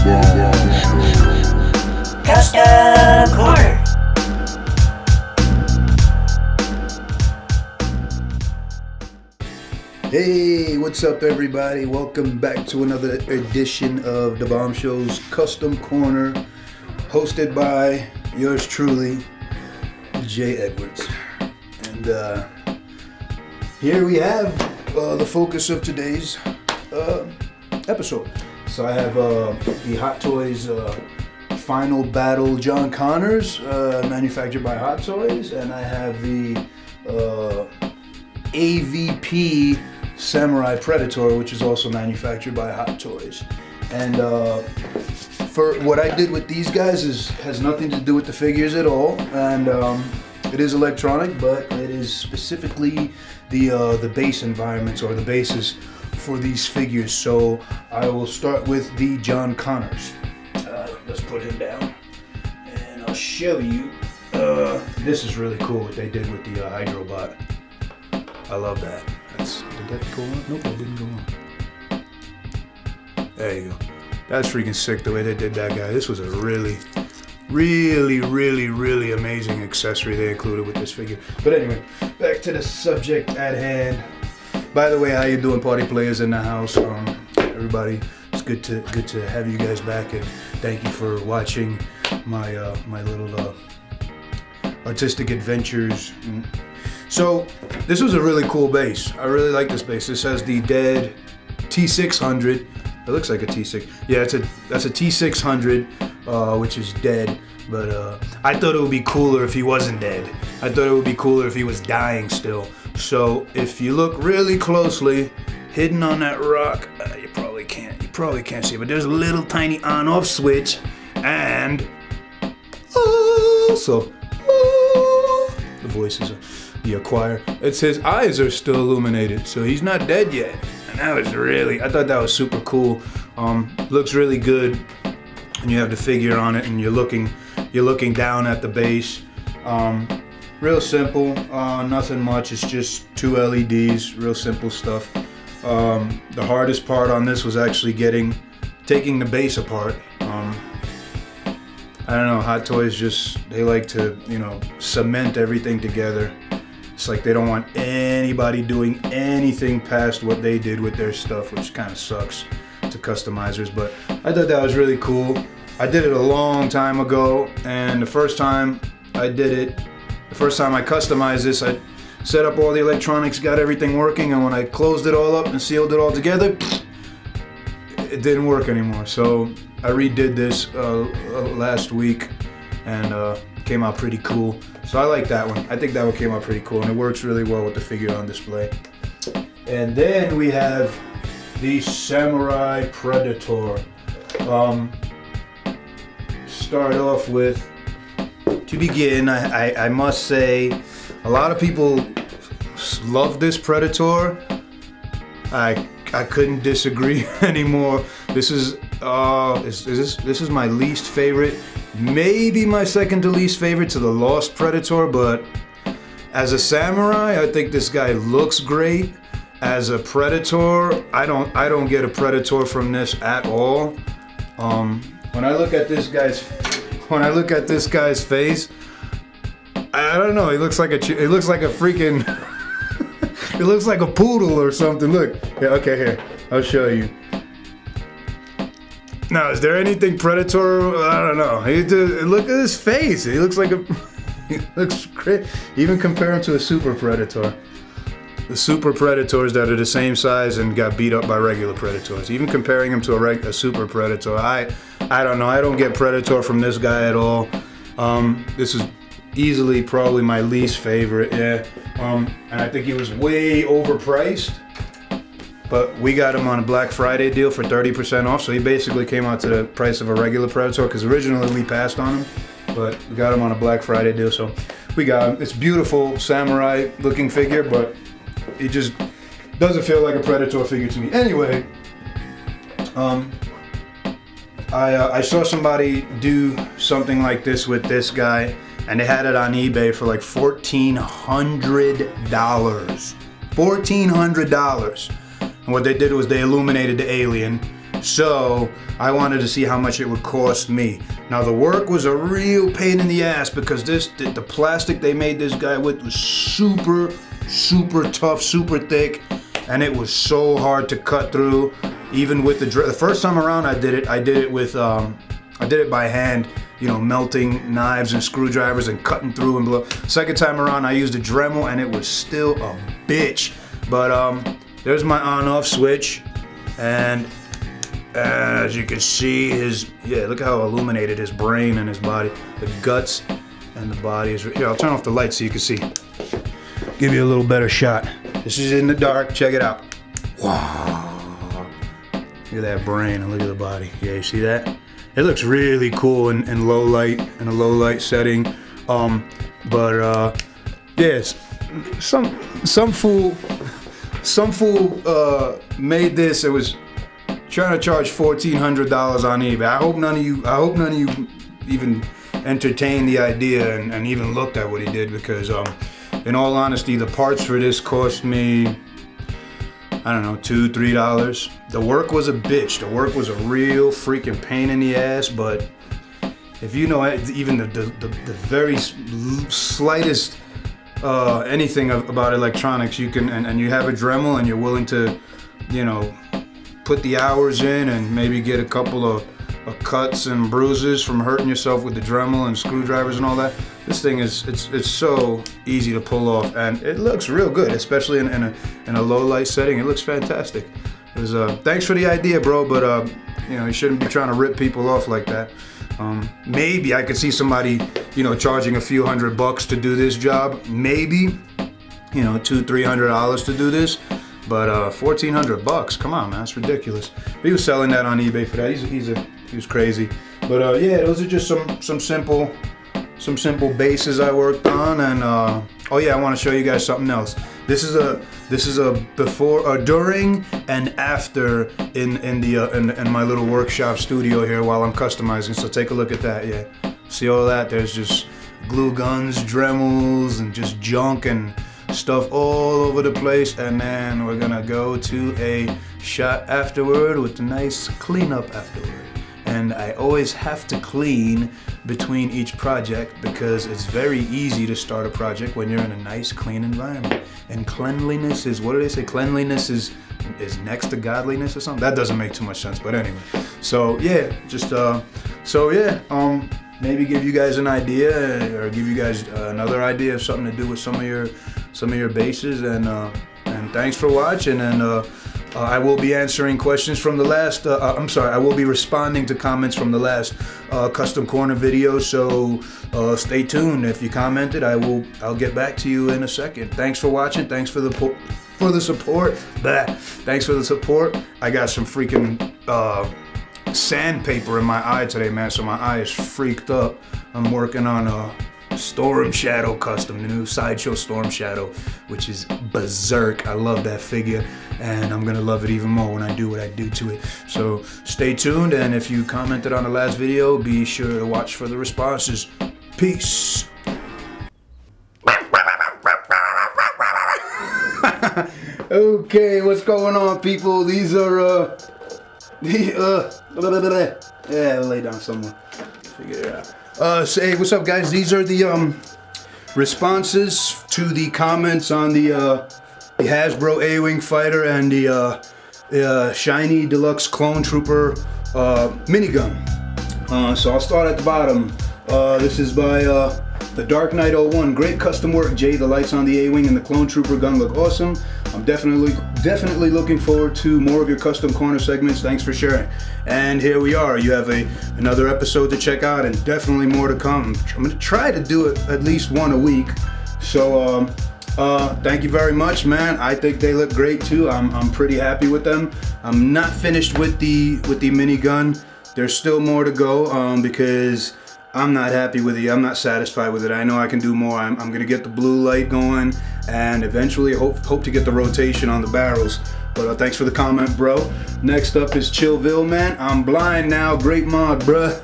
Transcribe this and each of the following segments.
Custom Corner. Hey, what's up everybody? Welcome back to another edition of The Bomb Show's Custom Corner, hosted by yours truly, Jay Edwards. And here we have the focus of today's episode. So I have the Hot Toys Final Battle John Connors, manufactured by Hot Toys, and I have the AVP Samurai Predator, which is also manufactured by Hot Toys. And for what I did with these guys has nothing to do with the figures at all, and it is electronic, but it is specifically the base environments or the bases for these figures. So I will start with the John Connors. Let's put him down, and I'll show you. This is really cool what they did with the Hydrobot. I love that. Did that go on? Nope, that didn't go on. There you go. That's freaking sick the way they did that guy. This was a really amazing accessory they included with this figure. But anyway, back to the subject at hand. By the way, how you doing, party players in the house? Everybody, it's good to have you guys back, and thank you for watching my my little artistic adventures. So this was a really cool base. I really like this base. This has the dead T600. It looks like a T6. Yeah, that's a T600, which is dead. But I thought it would be cooler if he wasn't dead. I thought it would be cooler if he was dying still. So if you look really closely, hidden on that rock, you probably can't see, but there's a little tiny on-off switch, and also the voices are. The choir. It's his eyes are still illuminated, so he's not dead yet. And that was I thought that was super cool. Looks really good, and you have the figure on it, and you're looking down at the base. Real simple, nothing much. It's just two LEDs, real simple stuff. The hardest part on this was actually taking the base apart. I don't know, Hot Toys they like to, cement everything together. It's like they don't want anybody doing anything past what they did with their stuff, which kind of sucks to customizers, but I thought that was really cool. I did it a long time ago, and the first time I customized this, I set up all the electronics, got everything working, and when I closed it all up and sealed it all together, it didn't work anymore. So I redid this last week, and came out pretty cool. So I like that one. I think that one came out pretty cool, and it works really well with the figure on display. And then we have the Samurai Predator. Start off with, to begin, I must say, a lot of people love this Predator. I couldn't disagree anymore. This is my least favorite. Maybe my second to least favorite to the Lost Predator, but as a samurai, I think this guy looks great. As a Predator, I don't get a Predator from this at all. When I look at this guy's face, I don't know. He looks like a freaking. It looks like a poodle or something. Look. Yeah. Okay. Here, I'll show you. Now, is there anything Predator? I don't know. Look at his face. He looks like he looks great. Even compare him to a Super Predator. The Super Predators that are the same size and got beat up by regular Predators. Even comparing him to a Super Predator, I don't know. I don't get Predator from this guy at all. This is easily probably my least favorite. Yeah. And I think he was way overpriced. But we got him on a Black Friday deal for 30% off, so he basically came out to the price of a regular Predator, because originally we passed on him, but we got him on a Black Friday deal, so we got him. It's beautiful samurai looking figure, but it just doesn't feel like a Predator figure to me. Anyway, I saw somebody do something like this with this guy, and they had it on eBay for like $1,400. $1,400. And what they did was they illuminated the alien, So I wanted to see how much it would cost me. Now the work was a real pain in the ass because the plastic they made this guy with was super tough, super thick, and it was so hard to cut through. Even with the first time around I did it with I did it by hand, you know, melting knives and screwdrivers and cutting through and blow. Second time around I used a Dremel and it was still a bitch. But there's my on-off switch, and as you can see, look how illuminated his brain and his body, the guts and the body is. Here, I'll turn off the light so you can see. Give you a little better shot. This is in the dark, check it out. Wow. Look at that brain and look at the body. Yeah, you see that? It looks really cool in low light, in a low light setting. Yes, some fool made this. It was trying to charge $1,400 on eBay. I hope none of you even entertained the idea and even looked at what he did, because in all honesty, the parts for this cost me, I don't know, $2, $3. The work was a bitch. The work was a real freaking pain in the ass, but if you know even the very slightest anything about electronics, you can, and you have a Dremel and you're willing to, you know, put the hours in and maybe get a couple of cuts and bruises from hurting yourself with the Dremel and screwdrivers and all that. This thing it's so easy to pull off, and it looks real good, especially in a low light setting. It looks fantastic. It was, thanks for the idea, bro, but you know, you shouldn't be trying to rip people off like that. Maybe I could see somebody, you know, charging a few $100 to do this job. Maybe, you know, $200, $300 to do this. But $1,400, come on, man, that's ridiculous. He was selling that on eBay for that. He was crazy. But yeah, those are just some simple bases I worked on. And oh yeah, I want to show you guys something else. This is a before, during, and after in my little workshop studio here while I'm customizing. So take a look at that. Yeah, see all that? There's just glue guns, Dremels, and just junk and stuff all over the place. And then we're gonna go to a shot afterward with a nice cleanup afterward. And I always have to clean between each project because it's very easy to start a project when you're in a nice, clean environment. And cleanliness is, what do they say? Cleanliness is next to godliness or something? That doesn't make too much sense, but anyway. So yeah, just maybe give you guys an idea, or give you guys another idea of something to do with some of your bases. And thanks for watching. And I will be answering questions from the last, I will be responding to comments from the last Custom Corner video, so stay tuned. If you commented, I'll get back to you in a second. Thanks for watching. Thanks for the support. Thanks for the support. I got some freaking sandpaper in my eye today, man, so my eye is freaked up. I'm working on Storm Shadow Custom, the new Sideshow Storm Shadow, which is berserk. I love that figure, and I'm gonna love it even more when I do what I do to it. So stay tuned, and if you commented on the last video, be sure to watch for the responses. Peace. Okay, what's going on, people? These are yeah, lay down somewhere. Figure it out. Hey, what's up, guys? These are the responses to the comments on the Hasbro A-Wing fighter and the Shiny Deluxe Clone Trooper minigun. So I'll start at the bottom. This is by the Dark Knight 01. Great custom work, Jay. The lights on the A-Wing and the Clone Trooper gun look awesome. I'm definitely looking forward to more of your custom corner segments. Thanks for sharing. And here we are. You have another episode to check out, and definitely more to come. I'm gonna try to do it at least one a week. So thank you very much, man. I think they look great too. I'm pretty happy with them. I'm not finished with the minigun. There's still more to go because I'm not happy with it. I'm not satisfied with it. I know I can do more. I'm gonna get the blue light going, and eventually hope to get the rotation on the barrels. But thanks for the comment, bro. Next up is Chillville, man. I'm blind now. Great mod, bruh.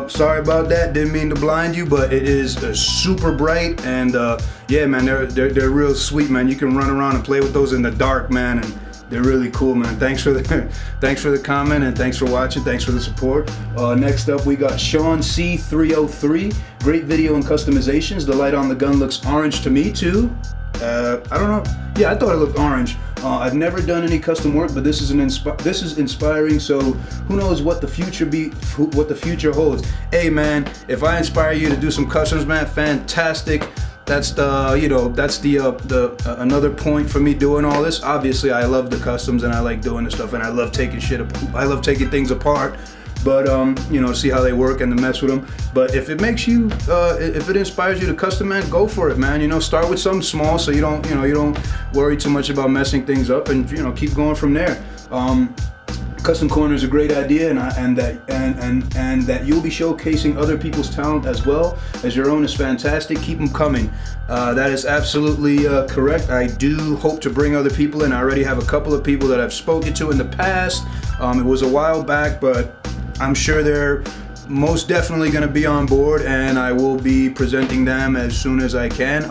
Sorry about that. Didn't mean to blind you, but it is super bright, and yeah, man, they're real sweet, man. You can run around and play with those in the dark, man, and They're really cool, man. Thanks for the comment, and thanks for watching. Thanks for the support. Next up, we got Sean C303. Great video and customizations. The light on the gun looks orange to me too. I don't know. Yeah, I thought it looked orange. I've never done any custom work, but this is inspiring. So who knows what the future holds? Hey, man, if I inspire you to do some customs, man, fantastic. That's the another point for me doing all this. Obviously, I love the customs and I like doing the stuff, and I love taking things apart. But you know, see how they work and to mess with them. But if it makes you, if it inspires you to custom, man, go for it, man. You know, start with something small so you don't worry too much about messing things up, and you know, keep going from there. Custom Corner is a great idea, and that you'll be showcasing other people's talent as well as your own is fantastic. Keep them coming. That is absolutely correct. I do hope to bring other people in. I already have a couple of people that I've spoken to in the past. It was a while back, but I'm sure they're most definitely going to be on board, and I will be presenting them as soon as I can.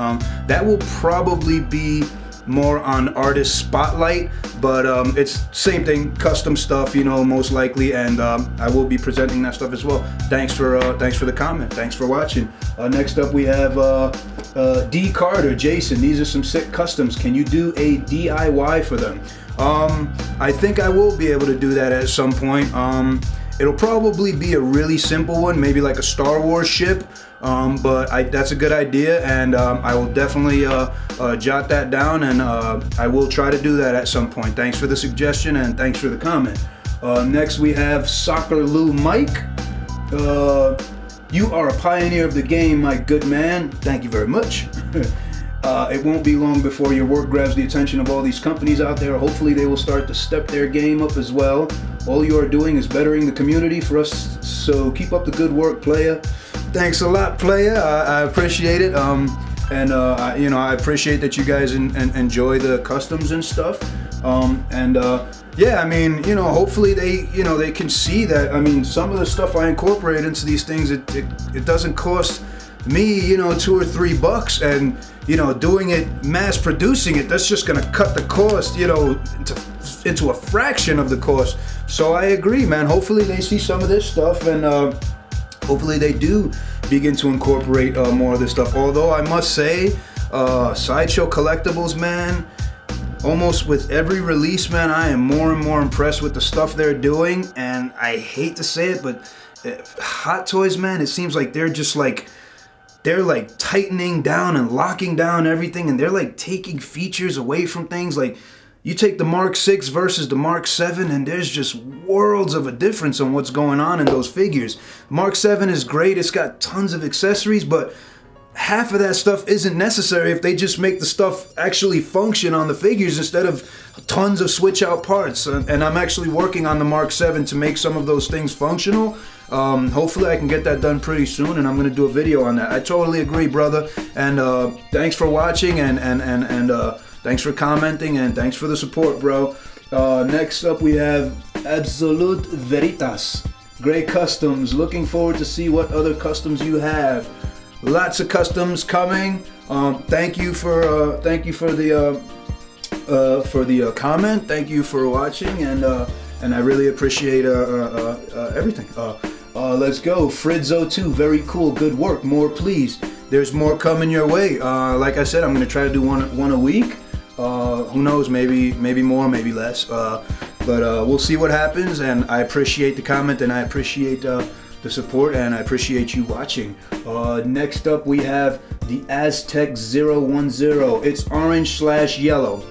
That will probably be more on artist spotlight, but it's same thing, custom stuff, you know, most likely, and I will be presenting that stuff as well. Thanks for the comment. Thanks for watching. Next up, we have D Carter, Jason. These are some sick customs. Can you do a DIY for them? I think I will be able to do that at some point. It'll probably be a really simple one, maybe like a Star Wars ship, but that's a good idea, and I will definitely jot that down, and I will try to do that at some point. Thanks for the suggestion, and thanks for the comment. Next we have Soccer Lou Mike. You are a pioneer of the game, my good man. Thank you very much. It won't be long before your work grabs the attention of all these companies out there. Hopefully they will start to step their game up as well. All you are doing is bettering the community for us, so keep up the good work, playa. Thanks a lot, playa. I appreciate it. You know, I appreciate that you guys enjoy the customs and stuff. Yeah, I mean, you know, hopefully they can see that. I mean, some of the stuff I incorporate into these things, it doesn't cost me, you know, $2 or $3, and you know, doing it, mass producing it, that's just gonna cut the cost, you know, into a fraction of the cost. So I agree, man. Hopefully they see some of this stuff, and hopefully they do begin to incorporate more of this stuff. Although I must say, Sideshow Collectibles, man, almost with every release, man, I am more and more impressed with the stuff they're doing. And I hate to say it, but Hot Toys, man, it seems like they're just like, they're like tightening down and locking down everything, and they're like taking features away from things. Like, you take the Mark 6 versus the Mark 7, and there's just worlds of a difference on what's going on in those figures. Mark 7 is great, it's got tons of accessories, but half of that stuff isn't necessary if they just make the stuff actually function on the figures instead of tons of switch out parts. And I'm actually working on the Mark 7 to make some of those things functional. Hopefully I can get that done pretty soon, and I'm gonna do a video on that. I totally agree, brother. And thanks for watching, and thanks for commenting, and thanks for the support, bro. Next up we have Absolute Veritas. Great customs. Looking forward to see what other customs you have. Lots of customs coming. Thank you for the comment. Thank you for watching, and I really appreciate everything. Let's go. Fridzo2, very cool, good work. More, please. There's more coming your way. Like I said, I'm gonna try to do one a week. Who knows? Maybe more, maybe less. But we'll see what happens. And I appreciate the comment, and I appreciate the support, and I appreciate you watching. Next up, we have the Aztec 010. It's orange/yellow.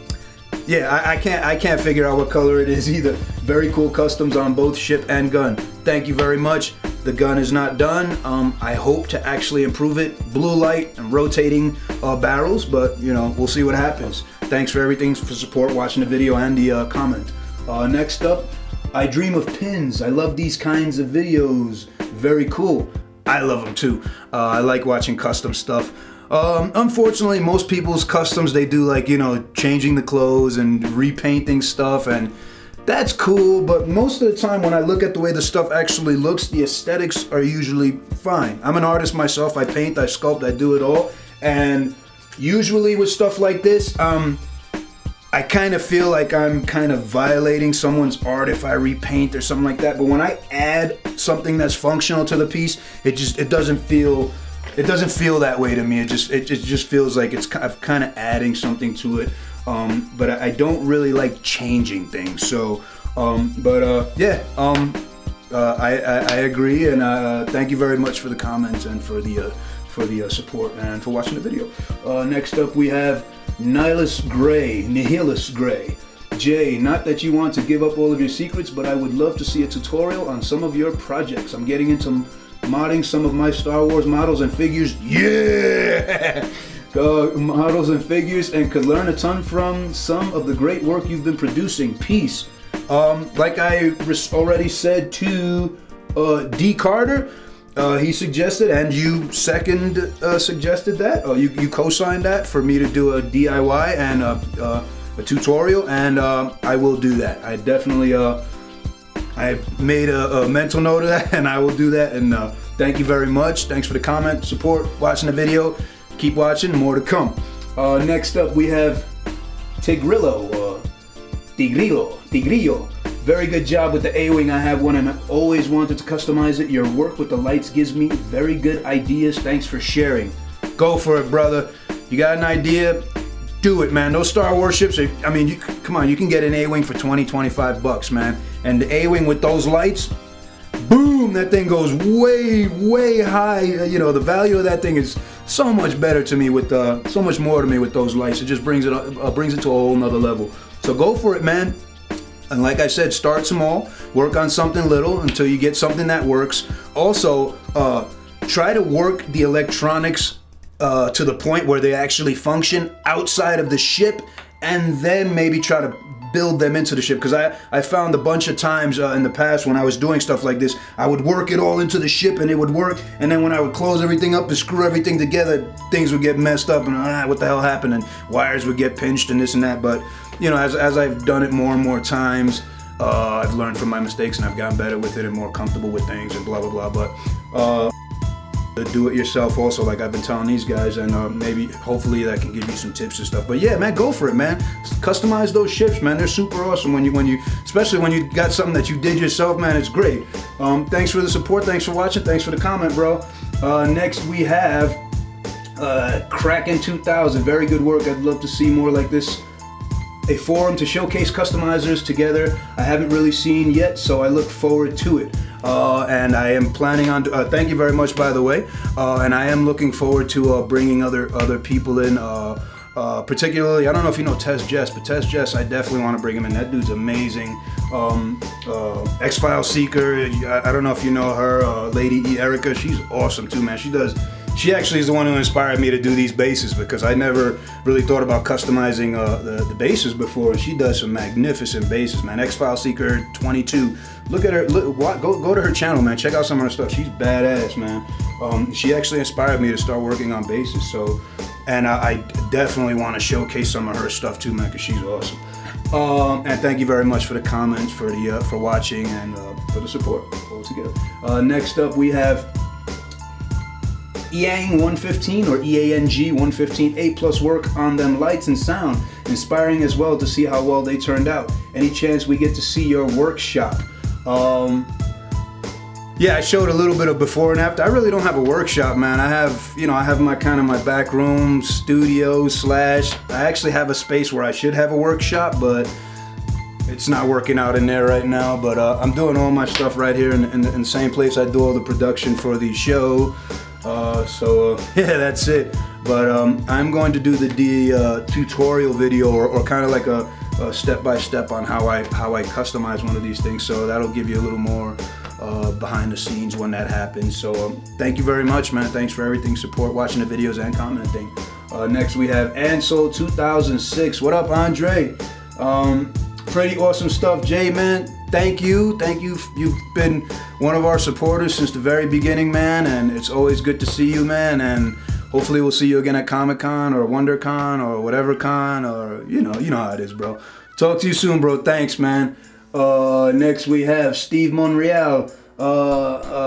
Yeah, I can't figure out what color it is either. Very cool customs on both ship and gun. Thank you very much. The gun is not done. I hope to actually improve it. Blue light and rotating barrels, but you know, we'll see what happens. Thanks for everything, for support, watching the video, and the comment. Next up, I dream of pins. I love these kinds of videos. Very cool. I love them too. I like watching custom stuff. Unfortunately, most people's customs, they do like, you know, changing the clothes and repainting stuff, and that's cool, but most of the time when I look at the way the stuff actually looks, the aesthetics are usually fine. I'm an artist myself. I paint, I sculpt, I do it all, and usually with stuff like this, I kind of feel like I'm kind of violating someone's art if I repaint or something like that. But when I add something that's functional to the piece, it doesn't feel that way to me. It just feels like I'm kind of adding something to it. But I don't really like changing things. So, yeah. I agree, and thank you very much for the comments and for the support and for watching the video. Next up we have Nihilus Gray. Jay, not that you want to give up all of your secrets, but I would love to see a tutorial on some of your projects. I'm getting into modding some of my Star Wars models and figures. Yeah! Models and figures, and could learn a ton from some of the great work you've been producing. Peace. Like I already said to D. Carter, he suggested, and you suggested that, you co-signed that for me to do a DIY and a tutorial, and I will do that. I definitely, I made a mental note of that, and I will do that, and thank you very much. Thanks for the comment, support, watching the video. Keep watching, more to come. Next up we have Tigrillo. Very good job with the A-Wing. I have one and I've always wanted to customize it. Your work with the lights gives me very good ideas. Thanks for sharing. Go for it, brother. You got an idea? Do it, man. Those Star Wars ships are, I mean, come on, you can get an A-Wing for 20, 25 bucks, man. And the A-Wing with those lights, boom, that thing goes way, way high. You know, the value of that thing is so much better to me with, so much more to me with those lights. It just brings it to a whole nother level. So go for it, man. And like I said, start small, work on something little until you get something that works. Also, try to work the electronics to the point where they actually function outside of the ship, and then maybe try to build them into the ship. Because I found a bunch of times in the past when I was doing stuff like this, I would work it all into the ship and it would work, and then when I would close everything up and screw everything together, things would get messed up and what the hell happened, and wires would get pinched and this and that. But you know, as I've done it more and more times, I've learned from my mistakes and I've gotten better with it and more comfortable with things and blah blah blah. But do it yourself also, like I've been telling these guys, and maybe hopefully that can give you some tips and stuff. But yeah, man, go for it, man. Customize those ships, man. They're super awesome when you especially when you got something that you did yourself, man. It's great. Thanks for the support, thanks for watching, thanks for the comment, bro. Next we have Kraken 2000. Very good work. I'd love to see more like this. A forum to showcase customizers together. I haven't really seen yet, so I look forward to it. And I am planning on, thank you very much, by the way, and I am looking forward to bringing other people in, particularly, I don't know if you know Tess Jess, but Tess Jess, I definitely want to bring him in. That dude's amazing. X-File Seeker, I don't know if you know her, Lady E. Erica, she's awesome too, man. She actually is the one who inspired me to do these bases, because I never really thought about customizing the bases before, and she does some magnificent bases, man. X-File Seeker 22. Look at her, go to her channel, man. Check out some of her stuff. She's badass, man. She actually inspired me to start working on bases, so, and I definitely want to showcase some of her stuff too, man, because she's awesome. And thank you very much for the comments, for watching, and for the support all together. Next up we have Eang 115 or EANG 115. A+ work on them lights and sound. Inspiring as well to see how well they turned out. Any chance we get to see your workshop? Yeah, I showed a little bit of before and after. I really don't have a workshop, man. I have my kind of my back room studio slash. I actually have a space where I should have a workshop, but it's not working out in there right now. But I'm doing all my stuff right here in the same place I do all the production for the show. Yeah, that's it. But I'm going to do the tutorial video, or kind of like a step-by-step on how I customize one of these things. So that'll give you a little more behind the scenes when that happens. So thank you very much, man. Thanks for everything, support, watching the videos, and commenting. Next we have Ansel 2006. What up, Andre? Pretty awesome stuff, Jay, man. Thank you. You've been one of our supporters since the very beginning, man, and it's always good to see you, man, and hopefully we'll see you again at Comic-Con or WonderCon or whatever con, or you know how it is, bro. Talk to you soon, bro. Thanks, man. Next we have Steve Monreal.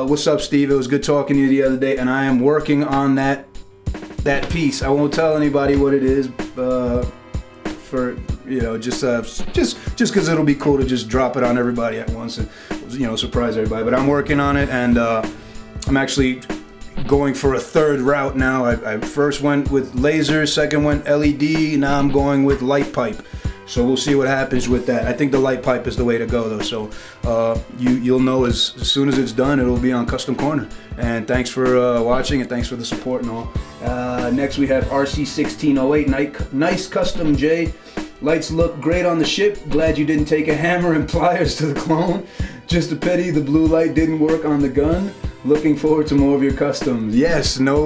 What's up, Steve? It was good talking to you the other day, and I am working on that piece. I won't tell anybody what it is, for, you know, just because it'll be cool to just drop it on everybody at once and, you know, surprise everybody. But I'm working on it, and I'm actually going for a third route now. I first went with laser, second went LED, now I'm going with light pipe. So we'll see what happens with that. I think the light pipe is the way to go though. So you'll know as soon as it's done, it'll be on Custom Corner. And thanks for watching, and thanks for the support and all. Next we have RC1608, nice custom J. Lights look great on the ship. Glad you didn't take a hammer and pliers to the clone. Just a pity the blue light didn't work on the gun. Looking forward to more of your customs. Yes, no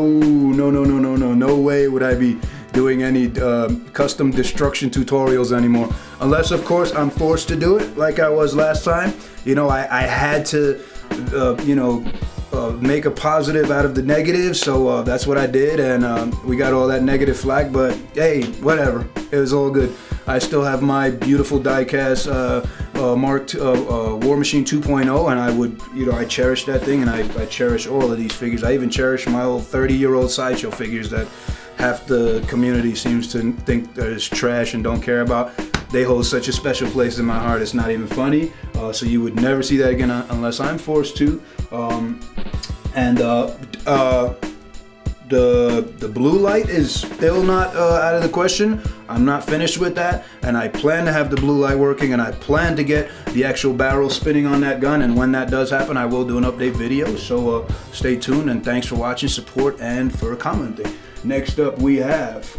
way would I be doing any custom destruction tutorials anymore, unless of course I'm forced to do it like I was last time. You know, I had to you know, make a positive out of the negative, so that's what I did, and we got all that negative flack, but hey, whatever, it was all good. I still have my beautiful diecast Mark War Machine 2.0, and I would, you know, I cherish that thing, and I cherish all of these figures. I even cherish my old 30-year-old Sideshow figures that half the community seems to think that it's trash and don't care about. They hold such a special place in my heart, it's not even funny. So you would never see that again unless I'm forced to. The blue light is still not out of the question. I'm not finished with that, and I plan to have the blue light working, and I plan to get the actual barrel spinning on that gun, and when that does happen, I will do an update video. So stay tuned, and thanks for watching, support, and for commenting. Next up we have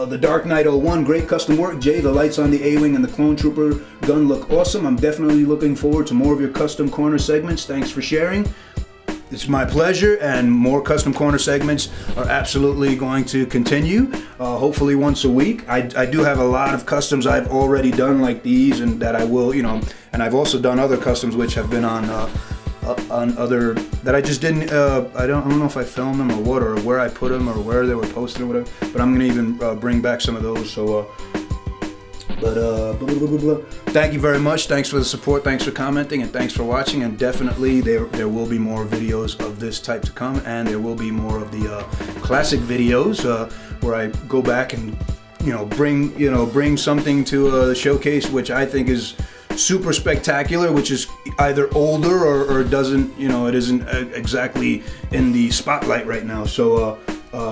the Dark Knight 01, great custom work. Jay, the lights on the A-Wing and the Clone Trooper gun look awesome. I'm definitely looking forward to more of your Custom Corner segments. Thanks for sharing. It's my pleasure, and more Custom Corner segments are absolutely going to continue, hopefully once a week. I do have a lot of customs I've already done like these, and that I will, you know, and I've also done other customs which have been on other, that I just didn't, I don't know if I filmed them or what, or where I put them or where they were posted or whatever, but I'm gonna even bring back some of those. So thank you very much. Thanks for the support, thanks for commenting, and thanks for watching. And definitely there will be more videos of this type to come, and there will be more of the classic videos where I go back and bring something to the showcase which I think is super spectacular, which is either older or doesn't, you know, it isn't exactly in the spotlight right now. So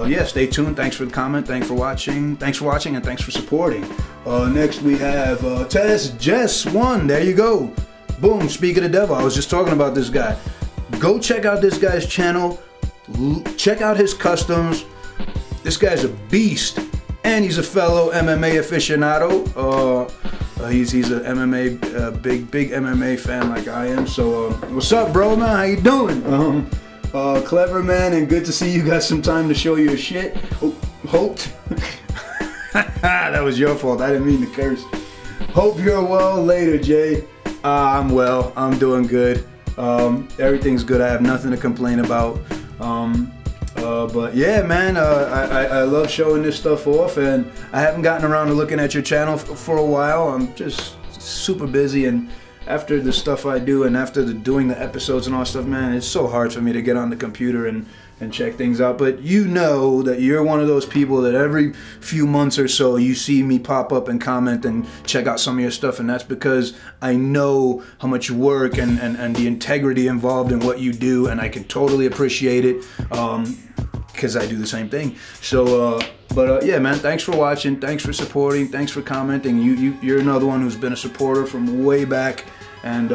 yeah, stay tuned. Thanks for the comment. Thanks for watching, and thanks for supporting. Next we have Jess1. There you go. Boom. Speak of the devil. I was just talking about this guy. Go check out this guy's channel. Check out his customs. This guy's a beast, and he's a fellow MMA aficionado. He's a MMA big MMA fan like I am. So what's up, bro, man? How you doing? Clever, man, and good to see you got some time to show your shit. Hoped. That was your fault. I didn't mean to curse. Hope you're well later, Jay. I'm well. I'm doing good. Everything's good. I have nothing to complain about. But yeah, man, I love showing this stuff off, and I haven't gotten around to looking at your channel for a while. I'm just super busy, and after the stuff I do, and after doing the episodes and all stuff, man, it's so hard for me to get on the computer and check things out. But you know that you're one of those people that every few months or so you see me pop up and comment and check out some of your stuff, and that's because I know how much work and the integrity involved in what you do, and I can totally appreciate it because I do the same thing. So yeah, man, thanks for watching, thanks for supporting, thanks for commenting. You're another one who's been a supporter from way back, and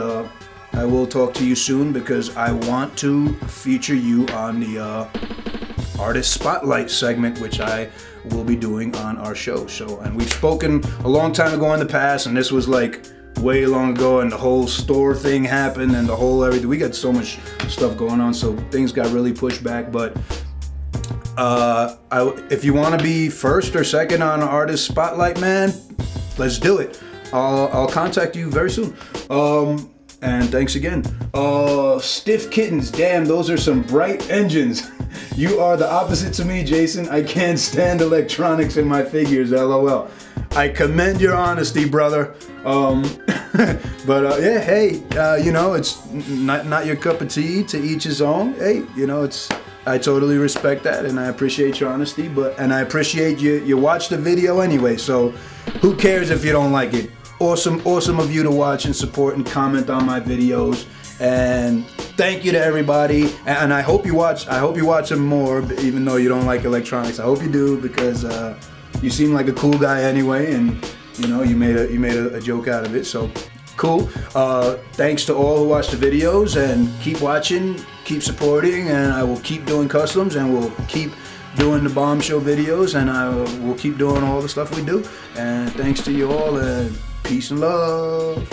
I will talk to you soon because I want to feature you on the Artist Spotlight segment, which I will be doing on our show. So, and we've spoken a long time ago in the past, and this was like way long ago, and the whole store thing happened, and the whole everything. We got so much stuff going on, so things got really pushed back. But if you want to be first or second on Artist Spotlight, man, let's do it. I'll contact you very soon. And thanks again. Stiff Kittens, damn, those are some bright engines. You are the opposite to me, Jason. I can't stand electronics in my figures, LOL. I commend your honesty, brother. But yeah, hey, you know, it's not your cup of tea, to each his own. Hey, you know, I totally respect that, and I appreciate your honesty. And I appreciate you watch the video anyway. So who cares if you don't like it? Awesome of you to watch and support and comment on my videos. And thank you to everybody. And I hope you watch them more, even though you don't like electronics. I hope you do, because you seem like a cool guy anyway, and you know, you made a joke out of it. So cool. Thanks to all who watch the videos, and keep watching, keep supporting, and I will keep doing customs, and we'll keep doing the bomb show videos, and I will keep doing all the stuff we do. And thanks to you all, and peace and love.